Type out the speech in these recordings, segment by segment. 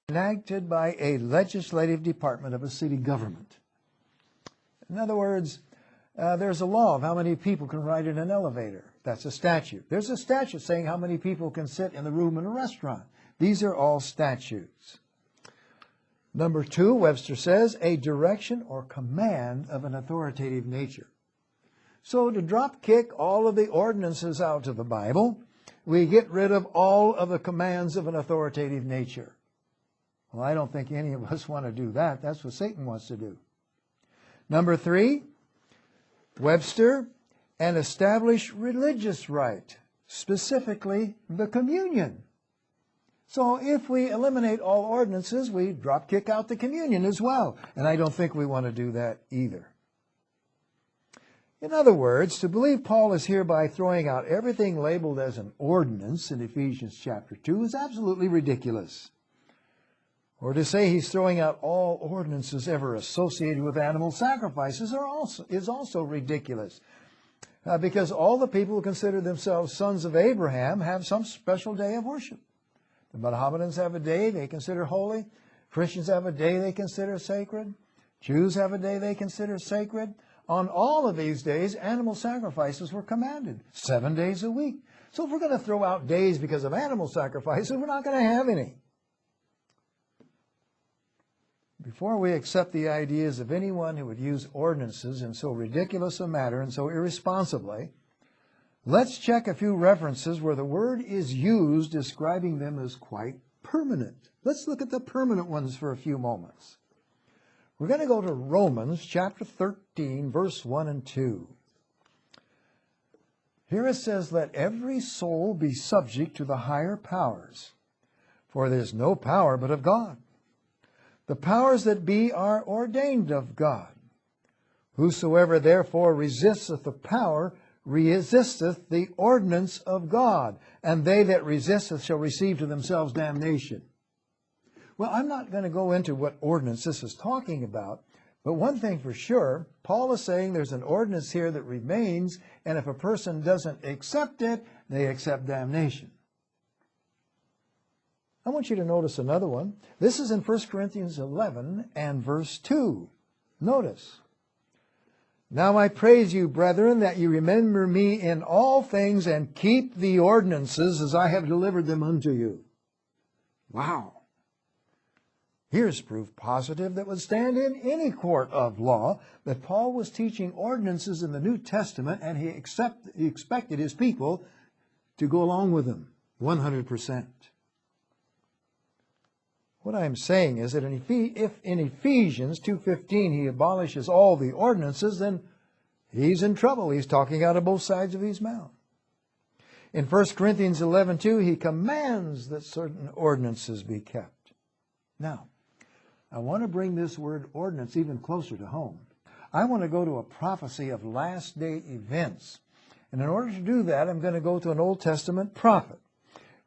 enacted by a legislative department of a city government. In other words, there's a law of how many people can ride in an elevator. That's a statute. There's a statute saying how many people can sit in the room in a restaurant. These are all statutes. Number 2, Webster says, a direction or command of an authoritative nature. So to drop kick all of the ordinances out of the Bible, we get rid of all of the commands of an authoritative nature. Well, I don't think any of us want to do that. That's what Satan wants to do. Number 3, Webster, an established religious rite, specifically the communion. So if we eliminate all ordinances, we drop kick out the communion as well. And I don't think we want to do that either. In other words, to believe Paul is hereby throwing out everything labeled as an ordinance in Ephesians chapter 2 is absolutely ridiculous. Or to say he's throwing out all ordinances ever associated with animal sacrifices is also ridiculous. Because all the people who consider themselves sons of Abraham have some special day of worship. The Mohammedans have a day they consider holy. Christians have a day they consider sacred. Jews have a day they consider sacred. On all of these days, animal sacrifices were commanded 7 days a week. So if we're going to throw out days because of animal sacrifices, we're not going to have any. Before we accept the ideas of anyone who would use ordinances in so ridiculous a manner and so irresponsibly, let's check a few references where the word is used describing them as quite permanent. Let's look at the permanent ones for a few moments. We're going to go to Romans chapter 13, verse 1 and 2. Here it says, let every soul be subject to the higher powers, for there is no power but of God. The powers that be are ordained of God. Whosoever therefore resisteth the power resisteth the ordinance of God, and they that resisteth shall receive to themselves damnation. Well, I'm not going to go into what ordinance this is talking about, but one thing for sure, Paul is saying there's an ordinance here that remains, and if a person doesn't accept it, they accept damnation. I want you to notice another one. This is in 1 Corinthians 11 and verse 2. Notice. Now I praise you, brethren, that you remember me in all things and keep the ordinances as I have delivered them unto you. Wow. Here's proof positive that would stand in any court of law that Paul was teaching ordinances in the New Testament, and he expected his people to go along with them 100%. What I'm saying is that if in Ephesians 2:15 he abolishes all the ordinances, then he's in trouble. He's talking out of both sides of his mouth. In 1 Corinthians 11:2, he commands that certain ordinances be kept. Now, I want to bring this word ordinance even closer to home. I want to go to a prophecy of last day events. And in order to do that, I'm going to go to an Old Testament prophet.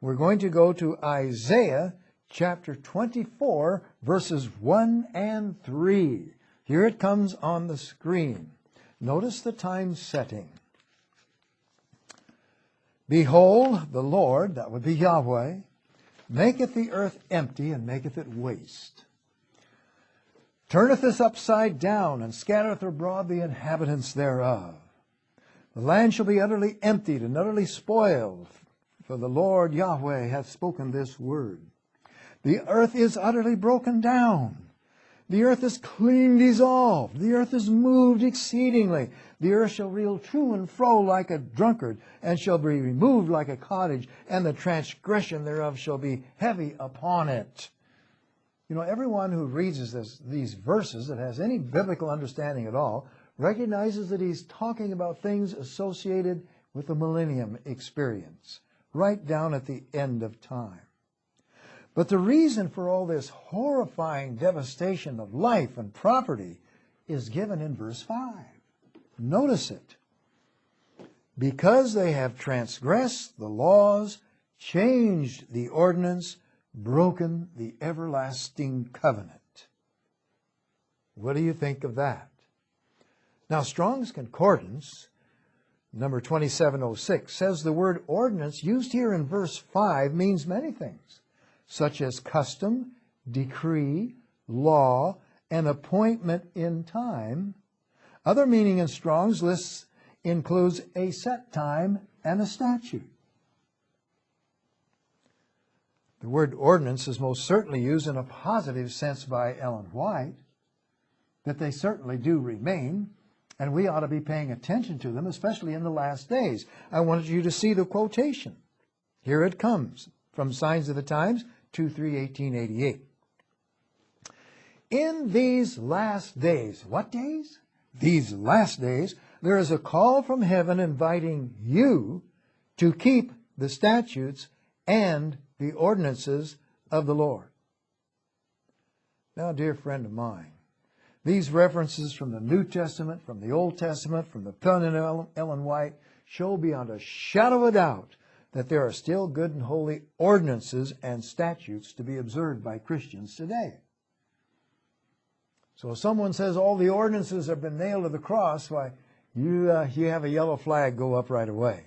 We're going to go to Isaiah chapter 24, verses 1 and 3. Here it comes on the screen. Notice the time setting. Behold, the Lord, that would be Yahweh, maketh the earth empty and maketh it waste. Turneth us upside down and scattereth abroad the inhabitants thereof. The land shall be utterly emptied and utterly spoiled, for the Lord Yahweh hath spoken this word. The earth is utterly broken down. The earth is clean dissolved. The earth is moved exceedingly. The earth shall reel to and fro like a drunkard, and shall be removed like a cottage, and the transgression thereof shall be heavy upon it. You know, everyone who reads these verses that has any biblical understanding at all recognizes that he's talking about things associated with the millennium experience, right down at the end of time. But the reason for all this horrifying devastation of life and property is given in verse 5. Notice it. Because they have transgressed the laws, changed the ordinance, broken the everlasting covenant. What do you think of that? Now, Strong's Concordance, number 2706, says the word ordinance used here in verse 5 means many things, such as custom, decree, law, and appointment in time. Other meaning in Strong's lists includes a set time and a statute. The word ordinance is most certainly used in a positive sense by Ellen White, that they certainly do remain, and we ought to be paying attention to them, especially in the last days. I wanted you to see the quotation. Here it comes from Signs of the Times, 2/3/1888. In these last days, what days? These last days, there is a call from heaven inviting you to keep the statutes and the ordinances of the Lord. Now, dear friend of mine, these references from the New Testament, from the Old Testament, from the pen of Ellen White, show beyond a shadow of a doubt that there are still good and holy ordinances and statutes to be observed by Christians today. So if someone says all the ordinances have been nailed to the cross, why, you have a yellow flag go up right away.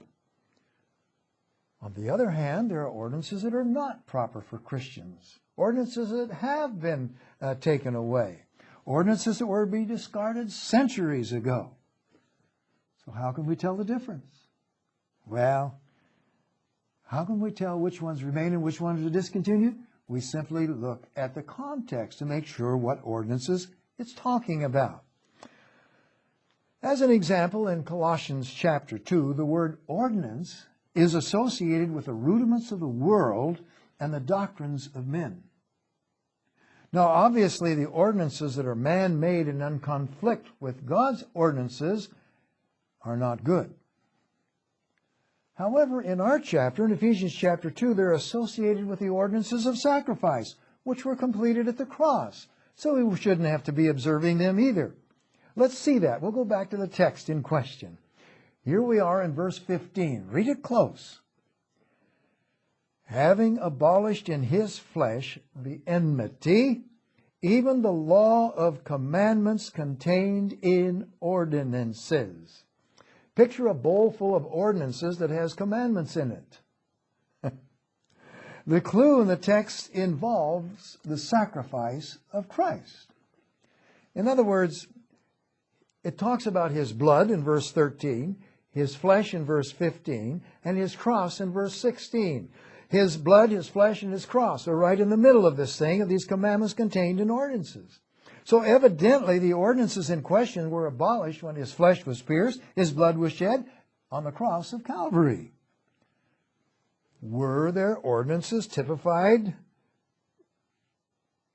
On the other hand, there are ordinances that are not proper for Christians. Ordinances that have been taken away. Ordinances that were to be discarded centuries ago. So how can we tell the difference? Well, how can we tell which ones remain and which ones are discontinued? We simply look at the context to make sure what ordinances it's talking about. As an example, in Colossians chapter 2, the word ordinance is associated with the rudiments of the world and the doctrines of men. Now, obviously, the ordinances that are man-made and in conflict with God's ordinances are not good. However, in our chapter, in Ephesians chapter 2, they're associated with the ordinances of sacrifice, which were completed at the cross. So we shouldn't have to be observing them either. Let's see that. We'll go back to the text in question. Here we are in verse 15. Read it close. Having abolished in his flesh the enmity, even the law of commandments contained in ordinances. Picture a bowl full of ordinances that has commandments in it. The clue in the text involves the sacrifice of Christ. In other words, it talks about his blood in verse 13, his flesh in verse 15, and his cross in verse 16. His blood, his flesh, and his cross are right in the middle of this thing, of these commandments contained in ordinances. So evidently the ordinances in question were abolished when his flesh was pierced, his blood was shed on the cross of Calvary. Were there ordinances typified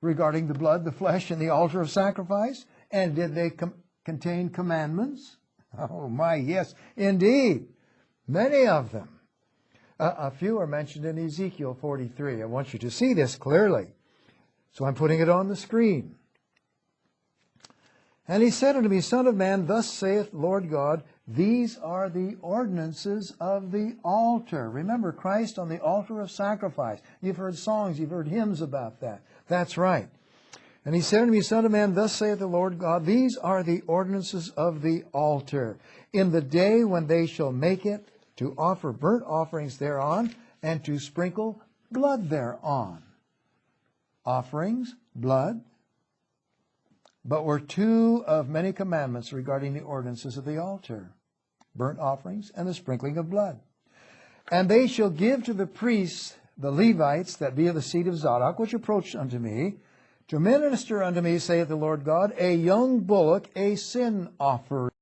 regarding the blood, the flesh, and the altar of sacrifice? And did they contain commandments? Oh my, yes, indeed. Many of them. A few are mentioned in Ezekiel 43. I want you to see this clearly. So I'm putting it on the screen. And he said unto me, Son of man, thus saith Lord God, these are the ordinances of the altar. Remember, Christ on the altar of sacrifice. You've heard songs, you've heard hymns about that. That's right. And he said unto me, Son of man, thus saith the Lord God, these are the ordinances of the altar. In the day when they shall make it, to offer burnt offerings thereon, and to sprinkle blood thereon. Offerings, blood, but were two of many commandments regarding the ordinances of the altar, burnt offerings and the sprinkling of blood. And they shall give to the priests, the Levites, that be of the seed of Zadok, which approached unto me, to minister unto me, saith the Lord God, a young bullock, a sin offering.